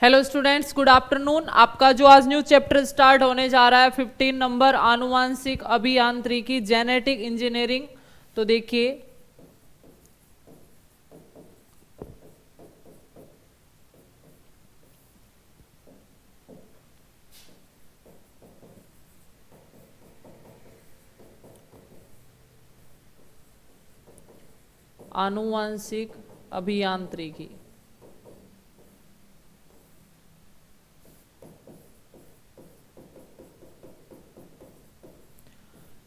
Hello students, good afternoon. आपका जो आज न्यू चैप्टर स्टार्ट होने जा रहा है 15 नंबर आनुवांशिक अभियांत्रिकी जेनेटिक इंजीनियरिंग। तो देखिए, आनुवांशिक अभियांत्रिकी।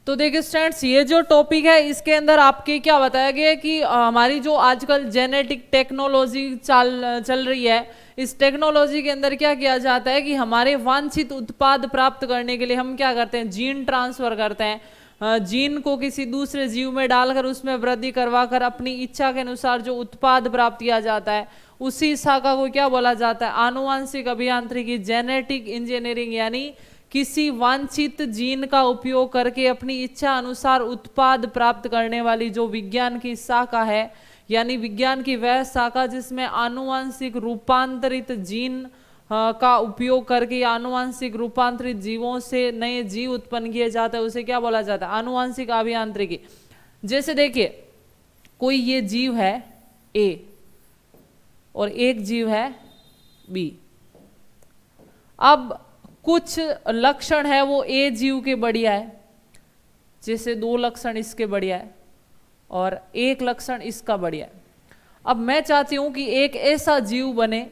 तो देखिए स्टूडेंट्स, ये जो टॉपिक है इसके अंदर आपके क्या बताया गया है कि हमारी जो आजकल जेनेटिक टेक्नोलॉजी चल रही है, इस टेक्नोलॉजी के अंदर क्या किया जाता है कि हमारे वांछित उत्पाद प्राप्त करने के लिए हम क्या करते हैं, जीन ट्रांसफर करते हैं। जीन को किसी दूसरे जीव में डालकर उसमें वृद्धि करवाकर अपनी इच्छा के अनुसार जो उत्पाद प्राप्त किया जाता है, उसी शाखा को क्या बोला जाता है, आनुवांशिक अभियांत्रिकी जेनेटिक इंजीनियरिंग। यानी किसी वांछित जीन का उपयोग करके अपनी इच्छा अनुसार उत्पाद प्राप्त करने वाली जो विज्ञान की शाखा है, यानी विज्ञान की वह शाखा जिसमें आनुवांशिक रूपांतरित जीन का उपयोग करके आनुवांशिक रूपांतरित जीवों से नए जीव उत्पन्न किए जाते हैं, उसे क्या बोला जाता है, आनुवांशिक अभियांत्रिकी। जैसे देखिए, कोई ये जीव है ए और एक जीव है बी। अब कुछ लक्षण है वो ए जीव के बढ़िया है, जैसे 2 लक्षण इसके बढ़िया है और 1 लक्षण इसका बढ़िया है। अब मैं चाहती हूं कि एक ऐसा जीव बने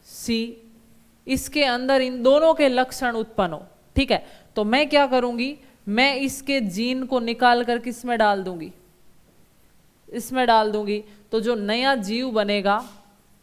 सी, इसके अंदर इन दोनों के लक्षण उत्पन्न हो। ठीक है, तो मैं क्या करूंगी, मैं इसके जीन को निकाल कर किस में डाल दूंगी, इसमें डाल दूंगी। तो जो नया जीव बनेगा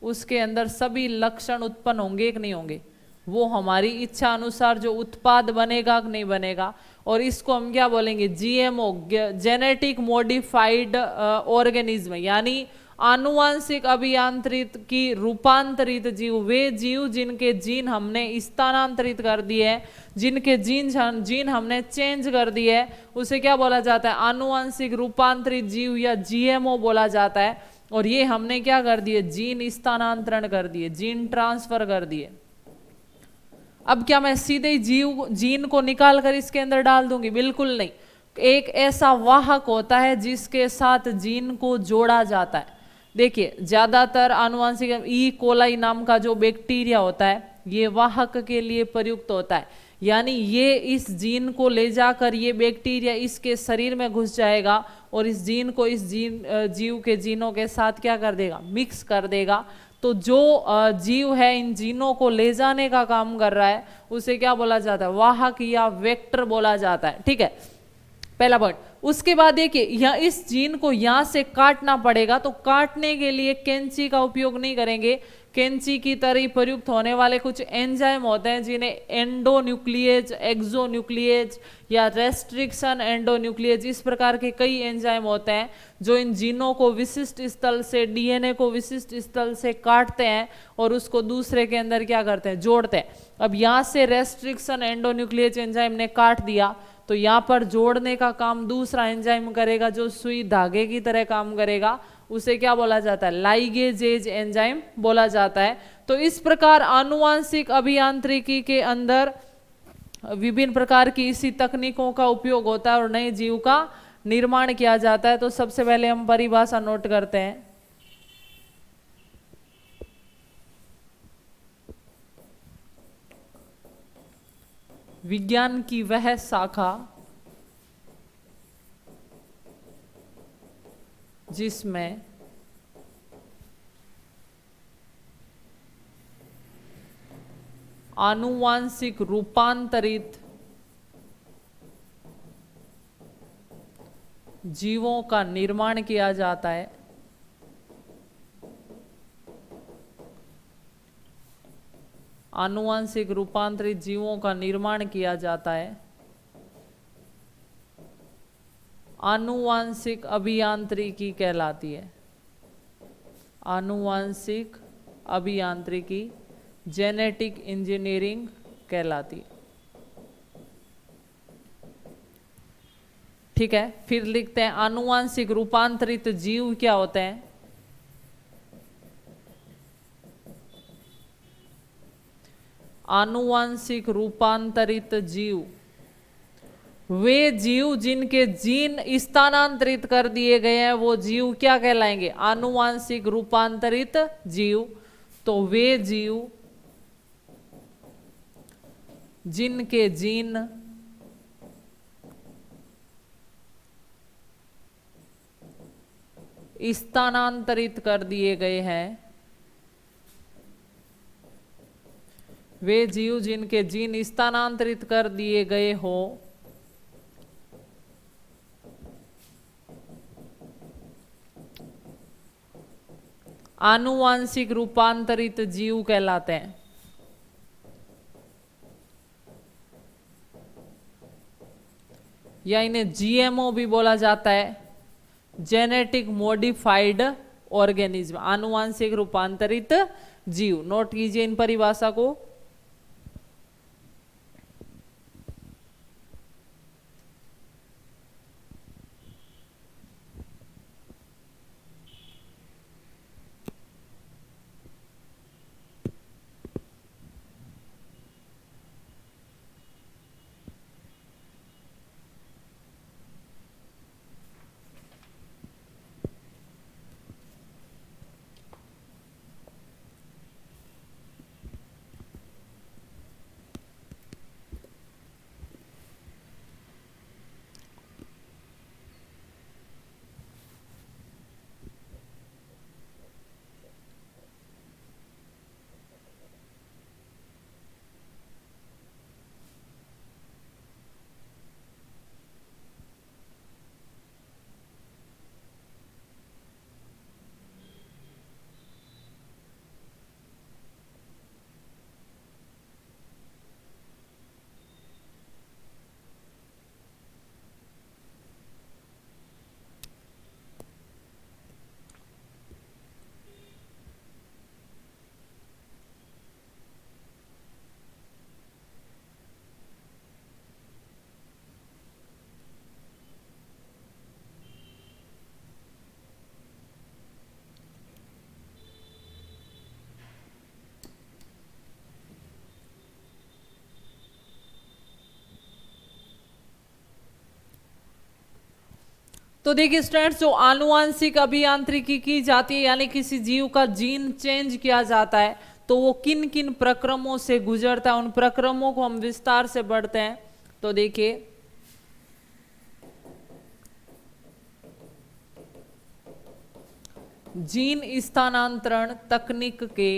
उसके अंदर सभी लक्षण उत्पन्न होंगे कि नहीं होंगे, वो हमारी इच्छा अनुसार जो उत्पाद बनेगा कि नहीं बनेगा। और इसको हम क्या बोलेंगे, जीएमओ, जेनेटिक मॉडिफाइड ऑर्गेनिज्म। यानी आनुवांशिक अभियांत्रित की रूपांतरित जीव, वे जीव जिनके जीन हमने स्थानांतरित कर दिए हैं, जिनके जीन हमने चेंज कर दिए है, उसे क्या बोला जाता है, आनुवांशिक रूपांतरित जीव या जीएमओ बोला जाता है। और ये हमने क्या कर दिए, जीन स्थानांतरण कर दिए, जीन ट्रांसफर कर दिए। अब क्या मैं सीधे ही जीन को निकाल कर इसके अंदर डाल दूंगी, बिल्कुल नहीं। एक ऐसा वाहक होता है जिसके साथ जीन को जोड़ा जाता है। देखिए, ज्यादातर आनुवांशिक ई कोलाई नाम का जो बैक्टीरिया होता है, ये वाहक के लिए प्रयुक्त होता है। यानी ये इस जीन को ले जाकर ये बैक्टीरिया इसके शरीर में घुस जाएगा और इस जीन को इस जीव के जीनों के साथ क्या कर देगा, मिक्स कर देगा। तो जो जीव है इन जीनों को ले जाने का काम कर रहा है, उसे क्या बोला जाता है, वाहक या वेक्टर बोला जाता है। ठीक है, पहला पॉइंट। उसके बाद देखिए, यहाँ इस जीन को यहाँ से काटना पड़ेगा, तो काटने के लिए कैंची का उपयोग नहीं करेंगे। कैंची की तरह प्रयुक्त होने वाले कुछ एंजाइम होते हैं जिन्हें एंडोन्यूक्लिएज, एक्सोन्यूक्लिएज या रेस्ट्रिक्शन एंडोन्यूक्लिएज, इस प्रकार के कई एंजाइम होते हैं जो इन जीनों को विशिष्ट स्थल से, डीएनए को विशिष्ट स्थल से काटते हैं और उसको दूसरे के अंदर क्या करते हैं, जोड़ते हैं। अब यहाँ से रेस्ट्रिक्शन एंडोन्यूक्लिएज एंजाइम ने काट दिया, तो यहाँ पर जोड़ने का काम दूसरा एंजाइम करेगा जो सुई धागे की तरह काम करेगा, उसे क्या बोला जाता है, लाइगेजेज एंजाइम बोला जाता है। तो इस प्रकार आनुवांशिक अभियांत्रिकी के अंदर विभिन्न प्रकार की इसी तकनीकों का उपयोग होता है और नए जीव का निर्माण किया जाता है। तो सबसे पहले हम परिभाषा नोट करते हैं। विज्ञान की वह शाखा जिसमें आनुवांशिक रूपांतरित जीवों का निर्माण किया जाता है, आनुवांशिक रूपांतरित जीवों का निर्माण किया जाता है, आनुवांशिक अभियांत्रिकी कहलाती है। आनुवांशिक अभियांत्रिकी जेनेटिक इंजीनियरिंग कहलाती है। ठीक है, फिर लिखते हैं आनुवांशिक रूपांतरित जीव क्या होते हैं, आनुवांशिक रूपांतरित जीव वे जीव जिनके जीन स्थानांतरित कर दिए गए हैं, वो जीव क्या कहलाएंगे? आनुवांशिक रूपांतरित जीव। तो वे जीव जिनके जीन स्थानांतरित कर दिए गए हैं, वे जीव जिनके जीन स्थानांतरित कर दिए गए हो, आनुवांशिक रूपांतरित जीव कहलाते हैं। या इन्हें जीएमओ भी बोला जाता है, जेनेटिक मॉडिफाइड ऑर्गेनिज्म, आनुवांशिक रूपांतरित जीव। नोट कीजिए इन परिभाषा को। तो देखिए स्टूडेंट्स, जो आनुवांशिक अभियांत्रिकी की जाती है, यानी किसी जीव का जीन चेंज किया जाता है, तो वो किन किन प्रक्रमों से गुजरता है, उन प्रक्रमों को हम विस्तार से बढ़ते हैं। तो देखिए, जीन स्थानांतरण तकनीक के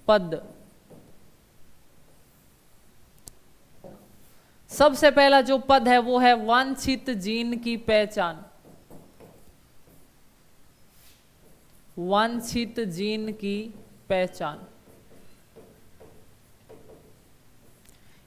पद। सबसे पहला जो पद है वो है वांछित जीन की पहचान। वांछित जीन की पहचान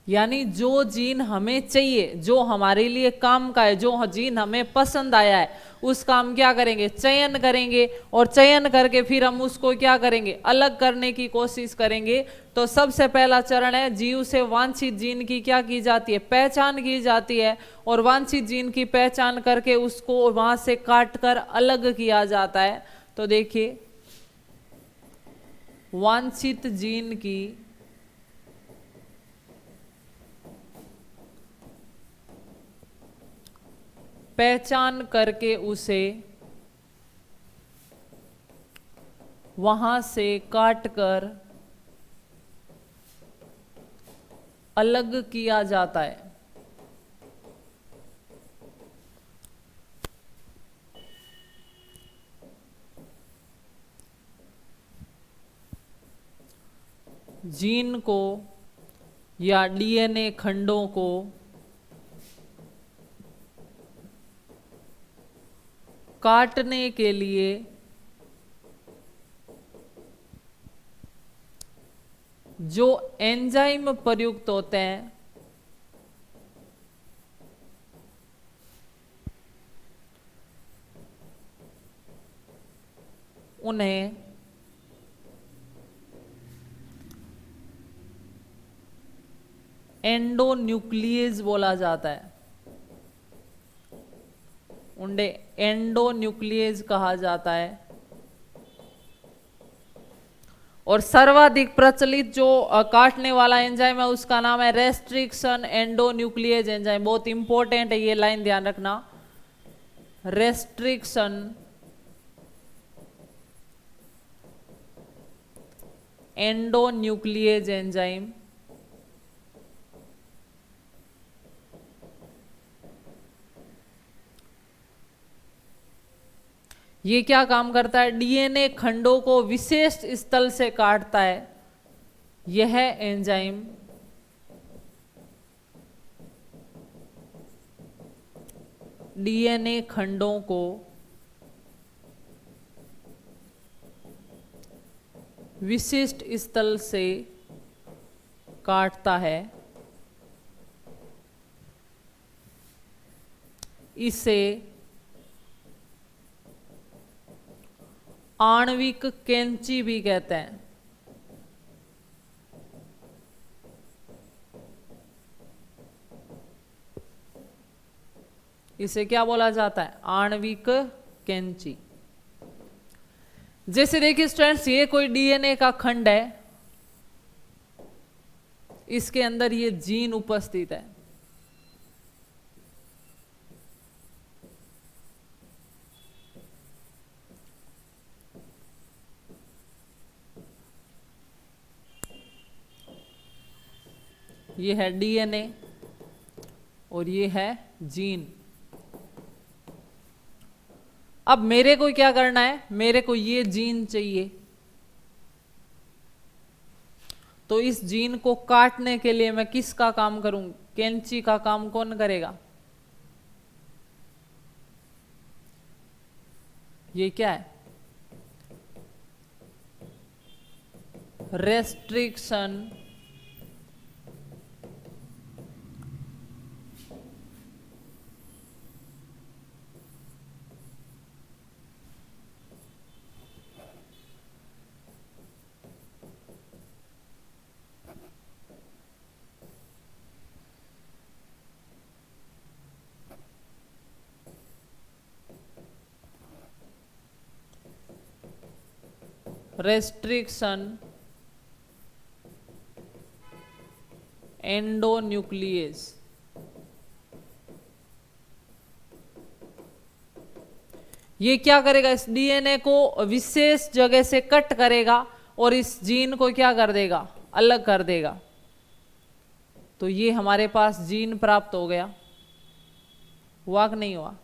यानी जो जीन हमें चाहिए, जो हमारे लिए काम का है, जो जीन हमें पसंद आया है, उसका हम क्या करेंगे? चयन करेंगे। और चयन करके फिर हम उसको क्या करेंगे? अलग करने की कोशिश करेंगे। तो सबसे पहला चरण है, जीव से वांछित जीन की क्या की जाती है? पहचान की जाती है। और वांछित जीन की पहचान करके उसको वहां से काट कर अलग किया जाता है। तो देखिए, वांछित जीन की पहचान करके उसे वहां से काटकर अलग किया जाता है। जीन को या डीएनए खंडों को काटने के लिए जो एंजाइम प्रयुक्त होते हैं उन्हें एंडोन्यूक्लियेज बोला जाता है। उन्हें एंडोन्यूक्लियेज कहा जाता है। और सर्वाधिक प्रचलित जो काटने वाला एंजाइम है उसका नाम है रेस्ट्रिक्शन एंडोन्यूक्लिएज एंजाइम। बहुत इंपॉर्टेंट है ये लाइन, ध्यान रखना। Restriction endonuclease enzyme. ये क्या काम करता है? डीएनए खंडों को विशिष्ट स्थल से काटता है। यह एंजाइम डीएनए खंडों को विशिष्ट स्थल से काटता है। इसे आणविक कैंची भी कहते हैं। इसे क्या बोला जाता है? आणविक कैंची। जैसे देखिए स्टूडेंट्स, ये कोई डीएनए का खंड है, इसके अंदर ये जीन उपस्थित है। ये है डीएनए और ये है जीन। अब मेरे को क्या करना है? मेरे को ये जीन चाहिए, तो इस जीन को काटने के लिए मैं किसका काम करूं? कैंची का काम कौन करेगा? ये क्या है? Restriction restriction endonuclease. ये क्या करेगा? इस डीएनए को विशेष जगह से कट करेगा और इस जीन को क्या कर देगा? अलग कर देगा। तो ये हमारे पास जीन प्राप्त हो गया। हुआ कि नहीं हुआ?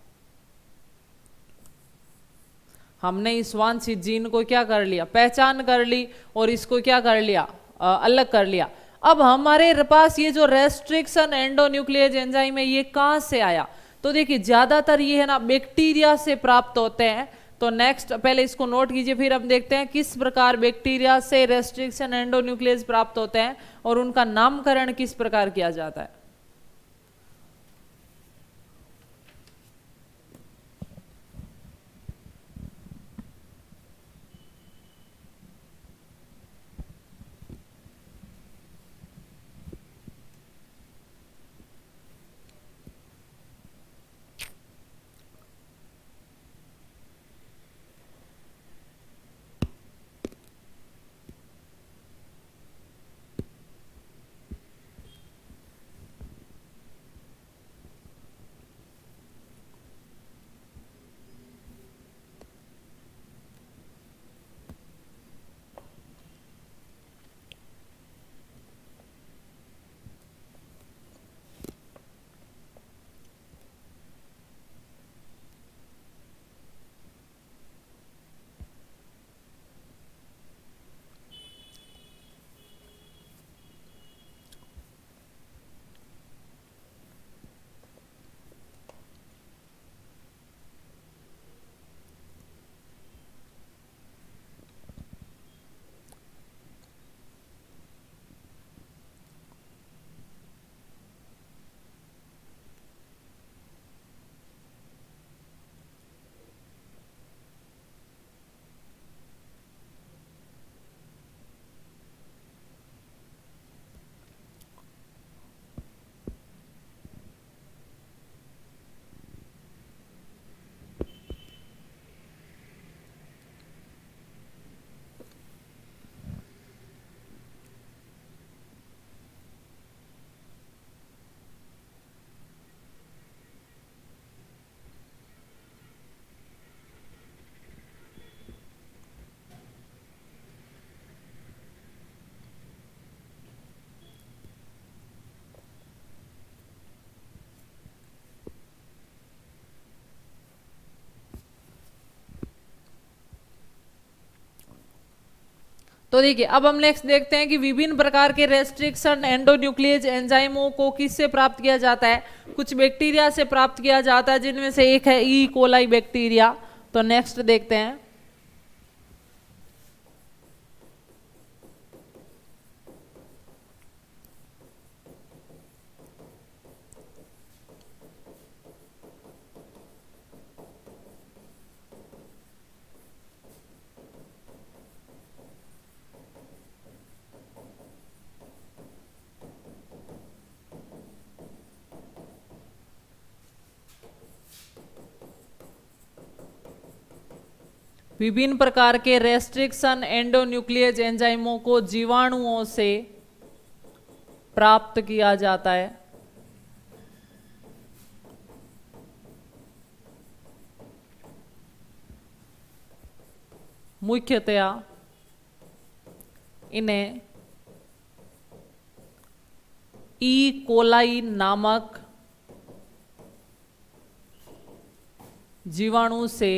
हमने इस वांछित जीन को क्या कर लिया? पहचान कर ली और इसको क्या कर लिया? अलग कर लिया। अब हमारे पास ये जो रेस्ट्रिक्शन एंडोन्यूक्लिएज एंजाइम है, ये कहां से आया? तो देखिए ज्यादातर ये है ना बैक्टीरिया से प्राप्त होते हैं। तो नेक्स्ट पहले इसको नोट कीजिए, फिर हम देखते हैं किस प्रकार बैक्टीरिया से रेस्ट्रिक्शन एंडोन्यूक्लिएज प्राप्त होते हैं और उनका नामकरण किस प्रकार किया जाता है। तो देखिए अब हम नेक्स्ट देखते हैं कि विभिन्न प्रकार के रेस्ट्रिक्शन एंडोन्यूक्लियस एंजाइमों को किससे प्राप्त किया जाता है। कुछ बैक्टीरिया से प्राप्त किया जाता है, जिनमें से एक है ई कोलाई बैक्टीरिया। तो नेक्स्ट देखते हैं। विभिन्न प्रकार के रेस्ट्रिक्शन एंडोन्यूक्लियस एंजाइमों को जीवाणुओं से प्राप्त किया जाता है। मुख्यतया इन्हें ई कोलाई नामक जीवाणु से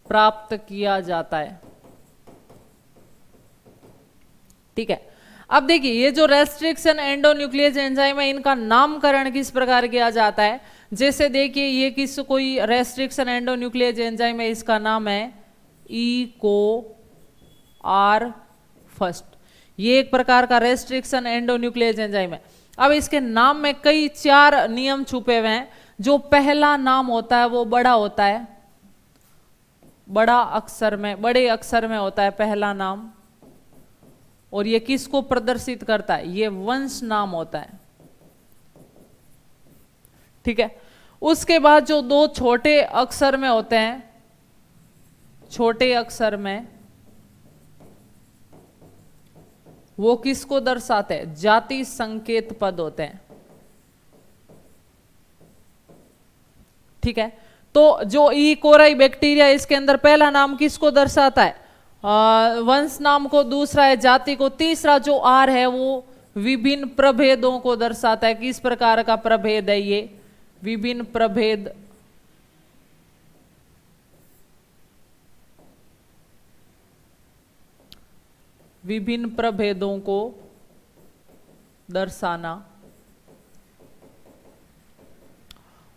प्राप्त किया जाता है। ठीक है, अब देखिए ये जो रेस्ट्रिक्शन एंडोन्यूक्लियस एंजाइम है, इनका नामकरण किस प्रकार किया जाता है। जैसे देखिए ये किस कोई रेस्ट्रिक्शन एंडोन्यूक्लियस एंजाइम है, इसका नाम है ईको आर फर्स्ट। ये एक प्रकार का रेस्ट्रिक्शन एंडोन्यूक्लियस एंजाइम है। अब इसके नाम में कई 4 नियम छुपे हुए हैं। जो पहला नाम होता है वो बड़ा होता है, बड़े अक्षर में होता है पहला नाम, और ये किसको प्रदर्शित करता है, ये वंश नाम होता है। ठीक है, उसके बाद जो 2 छोटे अक्षर में होते हैं, छोटे अक्षर में वो किसको दर्शाते हैं, जाति संकेत पद होते हैं। ठीक है, तो जो ई कोलाई बैक्टीरिया, इसके अंदर पहला नाम किसको दर्शाता है, वंश नाम को, दूसरा है जाति को, तीसरा जो आर है वो विभिन्न प्रभेदों को दर्शाता है। किस प्रकार का प्रभेद है ये, विभिन्न प्रभेद। विभिन्न प्रभेदों को दर्शाना।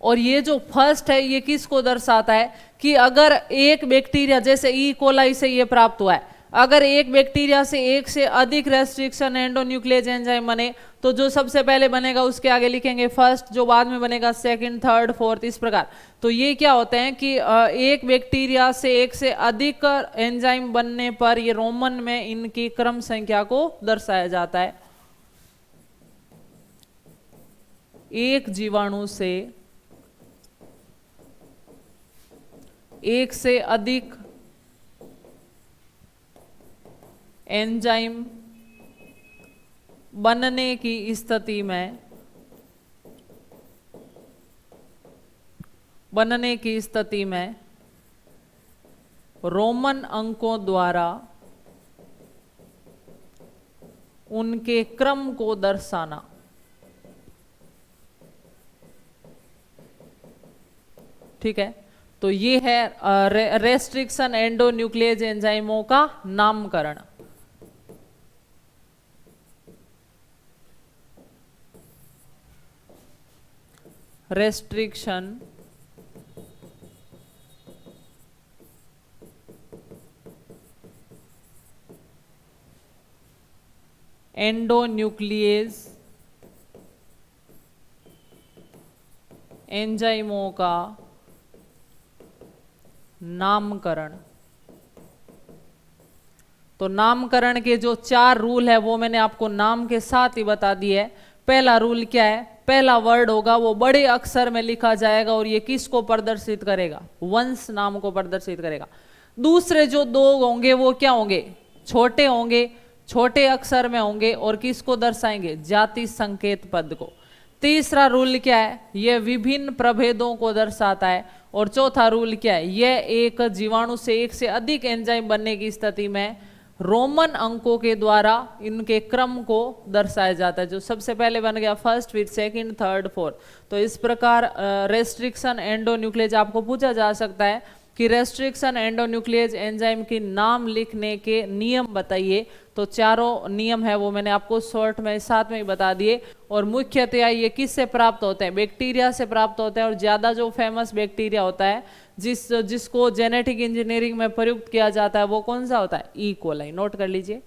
और ये जो फर्स्ट है ये किसको दर्शाता है कि अगर एक बैक्टीरिया, जैसे ई कोलाई से ये प्राप्त हुआ है, अगर एक बैक्टीरिया से एक से अधिक रेस्ट्रिक्शन एंडोन्यूक्लियस एंजाइम बने तो जो सबसे पहले बनेगा उसके आगे लिखेंगे फर्स्ट, जो बाद में बनेगा सेकंड, थर्ड, फोर्थ, इस प्रकार। तो ये क्या होते हैं कि एक बैक्टीरिया से एक से अधिक एंजाइम बनने पर ये रोमन में इनकी क्रम संख्या को दर्शाया जाता है। एक जीवाणु से एक से अधिक एंजाइम बनने की स्थिति में रोमन अंकों द्वारा उनके क्रम को दर्शाना। ठीक है, तो ये है रेस्ट्रिक्शन एंडोन्यूक्लियस एंजाइमों का नामकरण। रेस्ट्रिक्शन एंडोन्यूक्लियस एंजाइमों का नामकरण। तो नामकरण के जो 4 रूल है वो मैंने आपको नाम के साथ ही बता दिए है। पहला रूल क्या है, पहला वर्ड होगा वो बड़े अक्षर में लिखा जाएगा और ये किसको प्रदर्शित करेगा, वंश नाम को प्रदर्शित करेगा। दूसरे जो 2 होंगे वो क्या होंगे, छोटे होंगे, छोटे अक्षर में होंगे और किसको दर्शाएंगे, जाति संकेत पद को। तीसरा रूल क्या है, यह विभिन्न प्रभेदों को दर्शाता है। और चौथा रूल क्या है, यह एक जीवाणु से एक से अधिक एंजाइम बनने की स्थिति में रोमन अंकों के द्वारा इनके क्रम को दर्शाया जाता है। जो सबसे पहले बन गया फर्स्ट, फिर सेकंड, थर्ड, फोर्थ। तो इस प्रकार रेस्ट्रिक्शन एंडोन्यूक्लियेज आपको पूछा जा सकता है कि रेस्ट्रिक्शन एंडोन्यूक्लियेज एंजाइम की नाम लिखने के नियम बताइए। तो चारों नियम है वो मैंने आपको शॉर्ट में साथ में ही बता दिए। और मुख्यतया ये किससे प्राप्त होते हैं? बैक्टीरिया से प्राप्त होते हैं। और ज़्यादा जो फेमस बैक्टीरिया होता है जिसको जेनेटिक इंजीनियरिंग में प्रयुक्त किया जाता है वो कौन सा होता है? E coli. नोट कर लीजिए।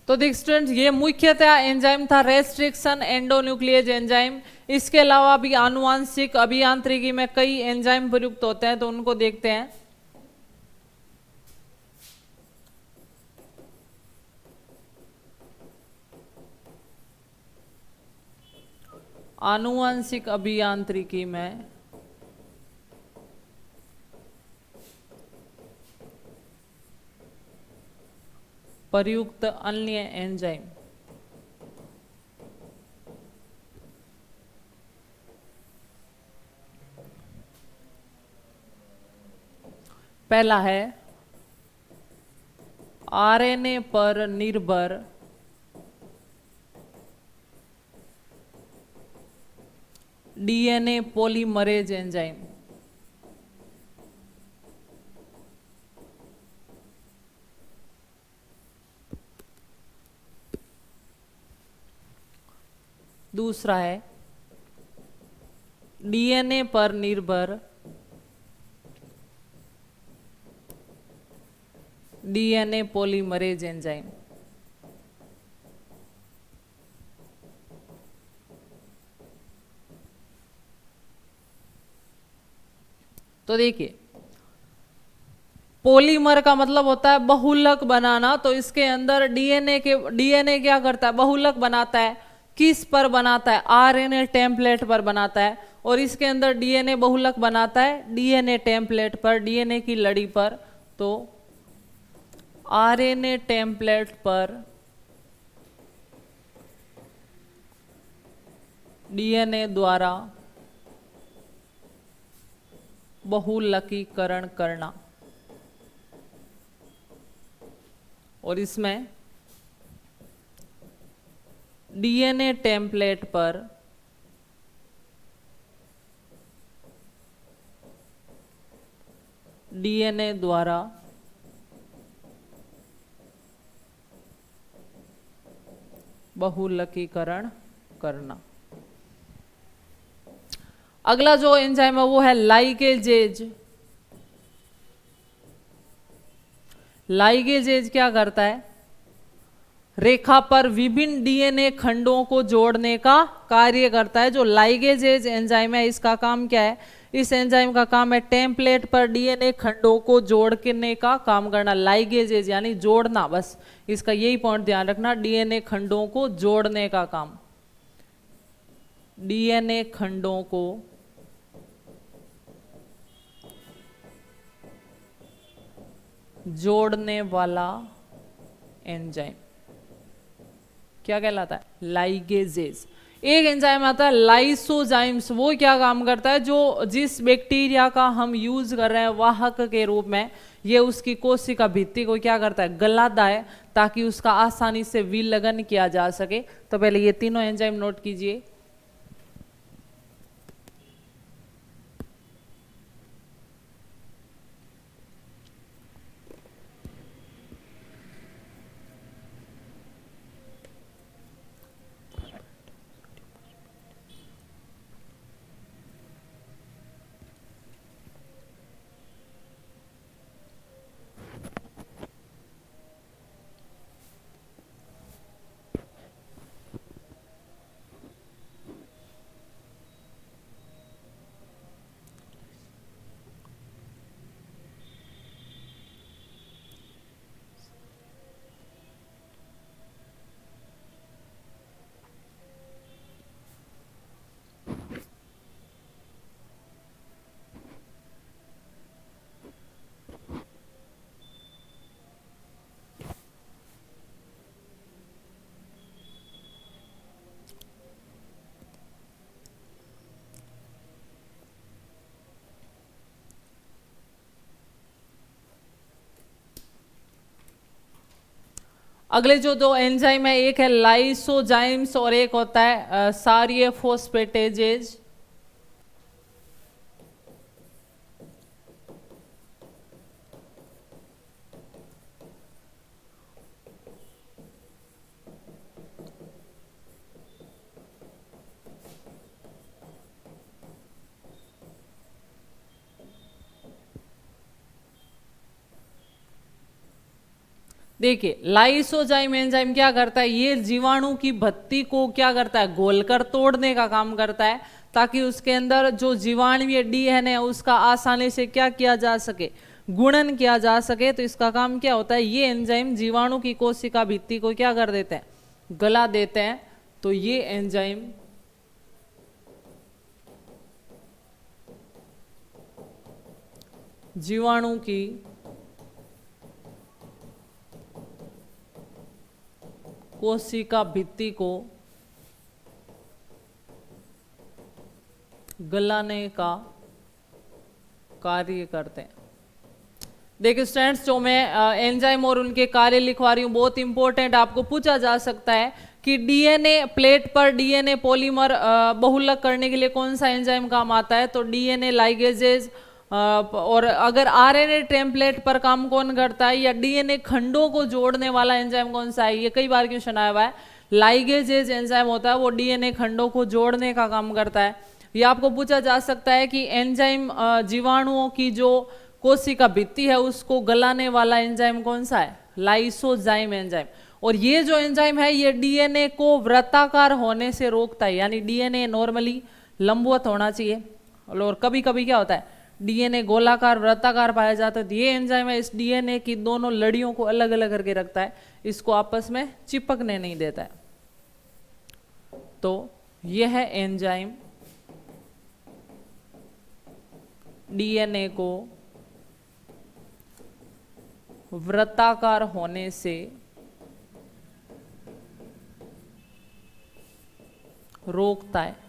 तो देख स्टूडेंट, ये मुख्यतः एंजाइम था रेस्ट्रिक्शन एंडोन्यूक्लियेज एंजाइम। इसके अलावा भी आनुवांशिक अभियांत्रिकी में कई एंजाइम प्रयुक्त होते हैं, तो उनको देखते हैं। आनुवांशिक अभियांत्रिकी में प्रयुक्त अन्य एंजाइम। पहला है आरएनए पर निर्भर डीएनए पॉलीमरेज एंजाइम। दूसरा है डीएनए पर निर्भर डीएनए पॉलीमरेज एंजाइम। तो देखिए, पॉलीमर का मतलब होता है बहुलक बनाना। तो इसके अंदर डीएनए क्या करता है? बहुलक बनाता है। किस पर बनाता है? आरएनए टेम्पलेट पर बनाता है। और इसके अंदर डीएनए बहुलक बनाता है डीएनए टेम्पलेट पर, डीएनए की लड़ी पर। तो आरएनए टेम्पलेट पर डीएनए द्वारा बहुलकीकरण करना। और इसमें डीएनए टेम्पलेट पर डीएनए द्वारा बहुलकीकरण करना। अगला जो एंजाइम है वो है लाइगेजेज। लाइगेजेज क्या करता है? रेखा पर विभिन्न डीएनए खंडों को जोड़ने का कार्य करता है। जो लाइगेजेज एंजाइम है इसका काम क्या है? इस एंजाइम का काम है टेम्पलेट पर डीएनए खंडों को जोड़ने का काम करना। लाइगेजेज यानी जोड़ना, बस इसका यही पॉइंट ध्यान रखना, डीएनए खंडों को जोड़ने का काम, डीएनए खंडों को जोड़ने वाला एंजाइम क्या कहलाता है? लाइगेजेज। एक एंजाइम आता है लाइसोजाइम्स, वो क्या काम करता है? जो जिस बैक्टीरिया का हम यूज कर रहे हैं वाहक के रूप में, ये उसकी कोशिका भित्ति को क्या करता है? गलाता है, ताकि उसका आसानी से विलयन किया जा सके। तो पहले ये तीनों एंजाइम नोट कीजिए। अगले जो दो एंजाइम है, एक है लाइसोजाइम्स और एक होता है सारियोफोस्फेटेजेज। देखिए लाइसोजाइम एंजाइम क्या करता है? ये जीवाणु की भत्ती को क्या करता है? घोलकर तोड़ने का काम करता है, ताकि उसके अंदर जो जीवाणुवीय डीएनए है उसका आसानी से क्या किया जा सके? गुणन किया जा सके। तो इसका काम क्या होता है? ये एंजाइम जीवाणु की कोशिका भित्ति को क्या कर देते हैं? गला देते हैं। तो ये एंजाइम जीवाणु की कोशिका भित्ति को गलाने का कार्य करते हैं। देखिए स्टूडेंट्स, जो मैं एंजाइम और उनके कार्य लिखवा रही हूँ बहुत इंपॉर्टेंट, आपको पूछा जा सकता है कि डीएनए प्लेट पर डीएनए पॉलीमर बहुलक करने के लिए कौन सा एंजाइम काम आता है? तो डीएनए लाइगेजेज। और अगर आरएनए टेम्पलेट पर काम कौन करता है, या डीएनए खंडों को जोड़ने वाला एंजाइम कौन सा है? ये कई बार क्वेश्चन आया हुआ है। लाइगेजेज एंजाइम होता है, वो डीएनए खंडों को जोड़ने का काम करता है। ये आपको पूछा जा सकता है कि एंजाइम जीवाणुओं की जो कोशिका भित्ति है उसको गलाने वाला एंजाइम कौन सा है? Lysozyme enzyme. और ये जो एंजाइम है ये डीएनए को वृत्ताकार होने से रोकता है, यानी डीएनए नॉर्मली लंबवत होना चाहिए, और कभी कभी क्या होता है डीएनए गोलाकार वृत्ताकार पाया जाता है। तो ये एंजाइम है, इस डीएनए की दोनों लड़ियों को अलग अलग करके रखता है, इसको आपस में चिपकने नहीं देता है। तो यह एंजाइम डीएनए को वृत्ताकार होने से रोकता है।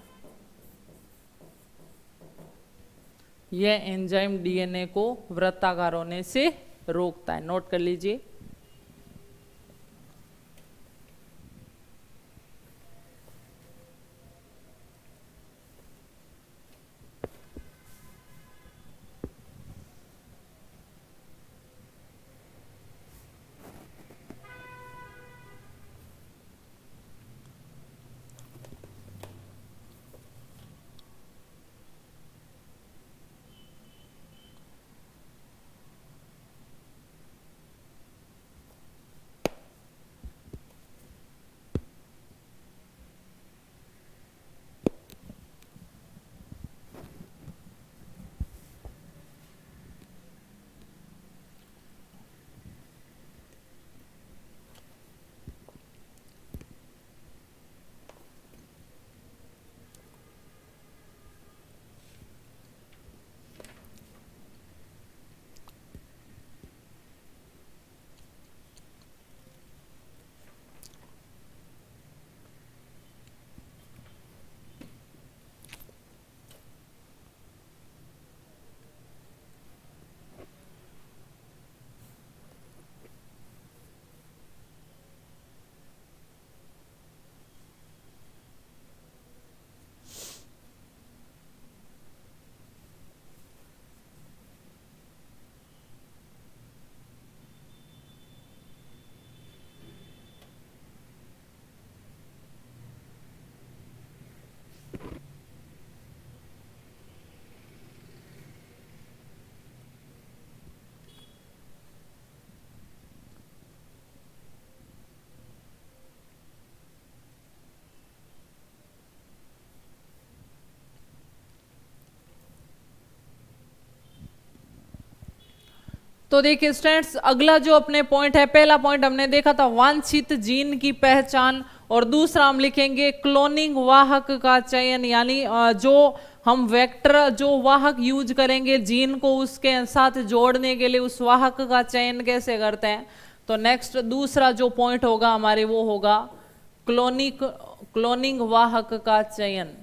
यह एंजाइम डीएनए को वृत्ताकार होने से रोकता है। नोट कर लीजिए। तो देखिए स्टूडेंट्स, अगला जो अपने पॉइंट है, पहला पॉइंट हमने देखा था वांछित जीन की पहचान, और दूसरा हम लिखेंगे क्लोनिंग वाहक का चयन, यानी जो हम वेक्टर जो वाहक यूज करेंगे जीन को उसके साथ जोड़ने के लिए, उस वाहक का चयन कैसे करते हैं। तो नेक्स्ट दूसरा जो पॉइंट होगा हमारे वो होगा क्लोनिंग वाहक का चयन।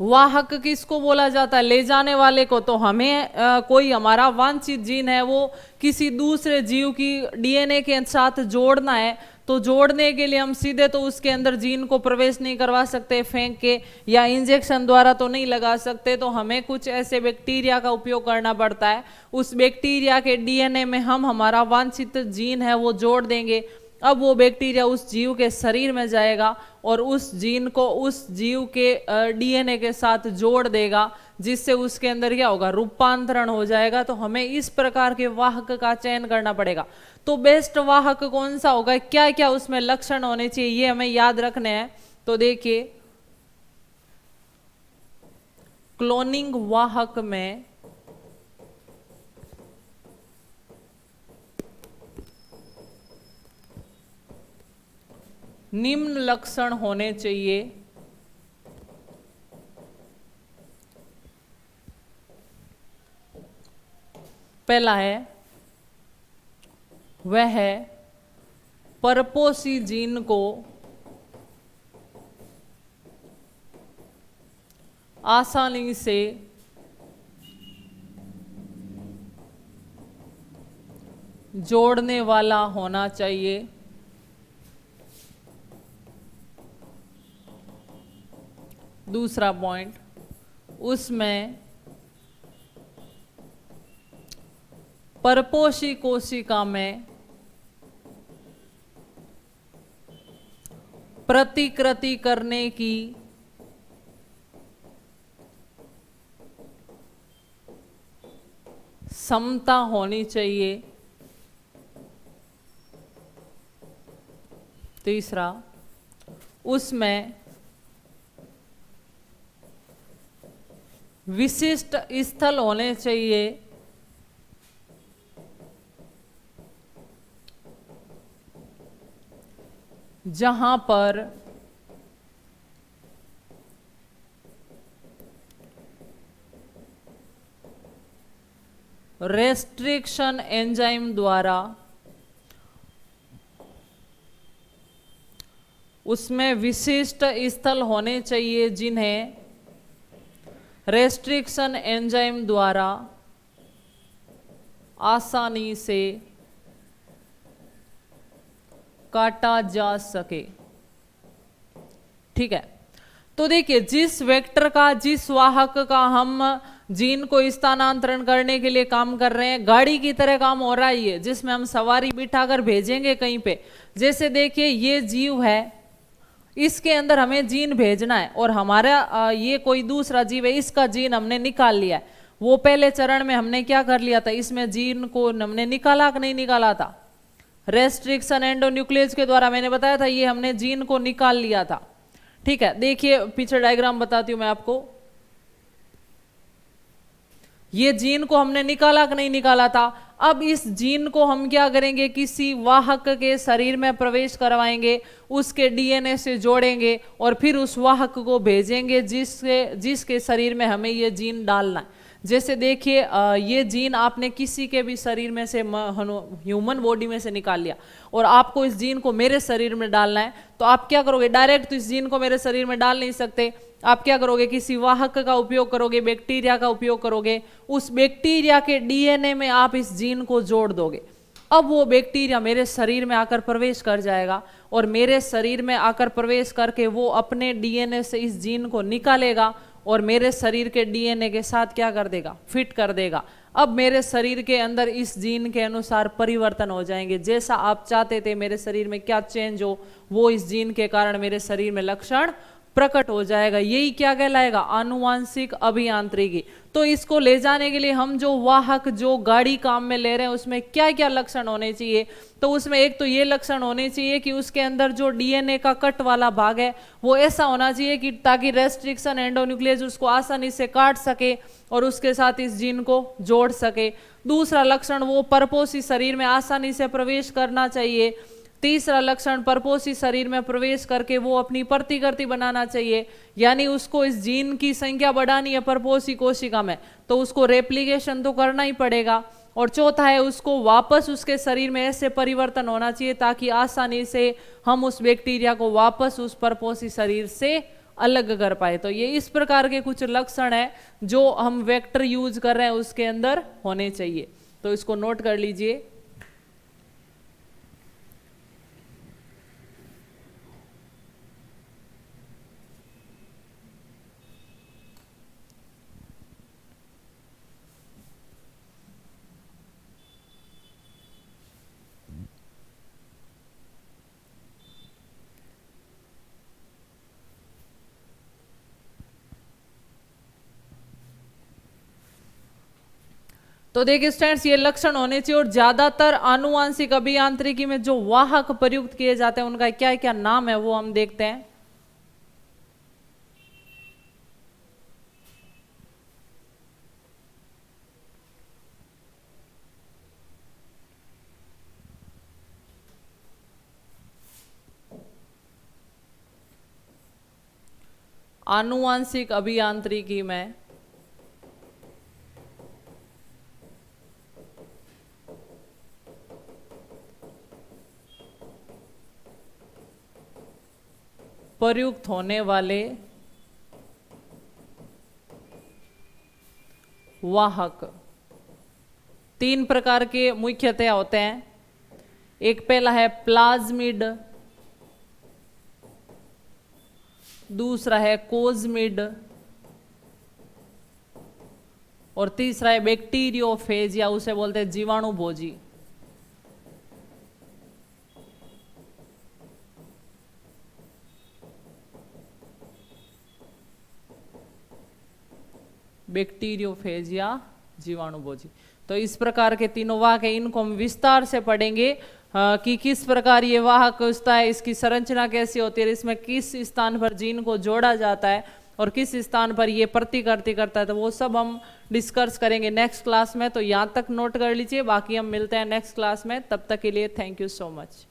वाहक किसको बोला जाता है, ले जाने वाले को। तो हमें कोई हमारा वांछित जीन है वो किसी दूसरे जीव की डीएनए के साथ जोड़ना है, तो जोड़ने के लिए हम सीधे तो उसके अंदर जीन को प्रवेश नहीं करवा सकते फेंक के, या इंजेक्शन द्वारा तो नहीं लगा सकते, तो हमें कुछ ऐसे बैक्टीरिया का उपयोग करना पड़ता है। उस बैक्टीरिया के डीएनए में हम हमारा वांछित जीन है वो जोड़ देंगे। अब वो बैक्टीरिया उस जीव के शरीर में जाएगा और उस जीन को उस जीव के डीएनए के साथ जोड़ देगा, जिससे उसके अंदर क्या होगा, रूपांतरण हो जाएगा। तो हमें इस प्रकार के वाहक का चयन करना पड़ेगा। तो बेस्ट वाहक कौन सा होगा, क्या क्या उसमें लक्षण होने चाहिए, ये हमें याद रखने हैं। तो देखिए क्लोनिंग वाहक में निम्न लक्षण होने चाहिए। पहला है वह है परपोषी जीन को आसानी से जोड़ने वाला होना चाहिए। दूसरा पॉइंट, उसमें परपोषी कोशिका में प्रतिकृति करने की क्षमता होनी चाहिए। तीसरा, उसमें विशिष्ट स्थल होने चाहिए जहां पर रेस्ट्रिक्शन एंजाइम द्वारा उसमें विशिष्ट स्थल होने चाहिए जिन्हें रेस्ट्रिक्शन एंजाइम द्वारा आसानी से काटा जा सके। ठीक है, तो देखिए जिस वेक्टर का, जिस वाहक का हम जीन को स्थानांतरण करने के लिए काम कर रहे हैं, गाड़ी की तरह काम हो रहा है ये, जिसमें हम सवारी बिठाकर भेजेंगे कहीं पे। जैसे देखिए ये जीव है, इसके अंदर हमें जीन भेजना है, और हमारा ये कोई दूसरा जीव है, इसका जीन हमने निकाल लिया है। वो पहले चरण में हमने क्या कर लिया था, इसमें जीन को हमने निकाला कि नहीं निकाला था, रेस्ट्रिक्शन एंडोन्यूक्लियस के द्वारा मैंने बताया था, ये हमने जीन को निकाल लिया था। ठीक है, देखिए पीछे डायग्राम बताती हूं मैं आपको। ये जीन को हमने निकाला कि नहीं निकाला था। अब इस जीन को हम क्या करेंगे, किसी वाहक के शरीर में प्रवेश करवाएंगे, उसके डीएनए से जोड़ेंगे और फिर उस वाहक को भेजेंगे जिसके शरीर में हमें ये जीन डालना है। जैसे देखिए ये जीन आपने किसी के भी शरीर में से, ह्यूमन बॉडी में से निकाल लिया, और आपको इस जीन को मेरे शरीर में डालना है, तो आप क्या करोगे, डायरेक्ट तो इस जीन को मेरे शरीर में डाल नहीं सकते। आप क्या करोगे, किसी वाहक का उपयोग करोगे, बैक्टीरिया का उपयोग करोगे, उस बैक्टीरिया के डीएनए में आप इस जीन को जोड़ दोगे। अब वो बैक्टीरिया मेरे शरीर में आकर प्रवेश कर जाएगा, और मेरे शरीर में आकर प्रवेश करके वो अपने डीएनए से इस जीन को निकालेगा और मेरे शरीर के डीएनए के साथ क्या कर देगा, फिट कर देगा। अब मेरे शरीर के अंदर इस जीन के अनुसार परिवर्तन हो जाएंगे। जैसा आप चाहते थे मेरे शरीर में क्या चेंज हो, वो इस जीन के कारण मेरे शरीर में लक्षण प्रकट हो जाएगा। यही क्या कहलाएगा? आनुवांशिक अभियांत्रिकी। तो इसको ले जाने के लिए हम जो वाहक जो गाड़ी काम में ले रहे हैं उसमें क्या क्या लक्षण होने चाहिए? तो उसमें एक तो ये लक्षण होने चाहिए कि उसके अंदर जो डीएनए का कट वाला भाग है वो ऐसा होना चाहिए कि ताकि रेस्ट्रिक्शन एंडोन्यूक्लियस उसको आसानी से काट सके और उसके साथ इस जीन को जोड़ सके। दूसरा लक्षण, वो परपोषी शरीर में आसानी से प्रवेश करना चाहिए। तीसरा लक्षण, परपोषी शरीर में प्रवेश करके वो अपनी प्रतिकृति बनाना चाहिए, यानी उसको इस जीन की संख्या बढ़ानी है परपोषी कोशिका में, तो उसको रेप्लिकेशन तो करना ही पड़ेगा। और चौथा है, उसको वापस उसके शरीर में ऐसे परिवर्तन होना चाहिए ताकि आसानी से हम उस बैक्टीरिया को वापस उस परपोषी शरीर से अलग कर पाए। तो ये इस प्रकार के कुछ लक्षण है जो हम वेक्टर यूज कर रहे हैं उसके अंदर होने चाहिए। तो इसको नोट कर लीजिए। तो देखिए स्टूडेंट्स, ये लक्षण होने चाहिए। और ज्यादातर आनुवांशिक अभियांत्रिकी में जो वाहक प्रयुक्त किए जाते हैं उनका क्या क्या नाम है वो हम देखते हैं। आनुवांशिक अभियांत्रिकी में प्रयुक्त होने वाले वाहक तीन प्रकार के मुख्यतया होते हैं। एक पहला है प्लाज्मिड, दूसरा है कोज्मिड और तीसरा है बैक्टीरियोफेज या उसे बोलते हैं जीवाणु भोजी। बैक्टीरियोफेज या जीवाणु भोजी। तो इस प्रकार के तीनों वाहक है, इनको हम विस्तार से पढ़ेंगे कि किस प्रकार ये वाहक होता है, इसकी संरचना कैसी होती है, इसमें किस स्थान पर जीन को जोड़ा जाता है और किस स्थान पर ये प्रतिकृति करता है। तो वो सब हम डिस्कस करेंगे नेक्स्ट क्लास में। तो यहाँ तक नोट कर लीजिए, बाकी हम मिलते हैं नेक्स्ट क्लास में। तब तक के लिए थैंक यू सो मच।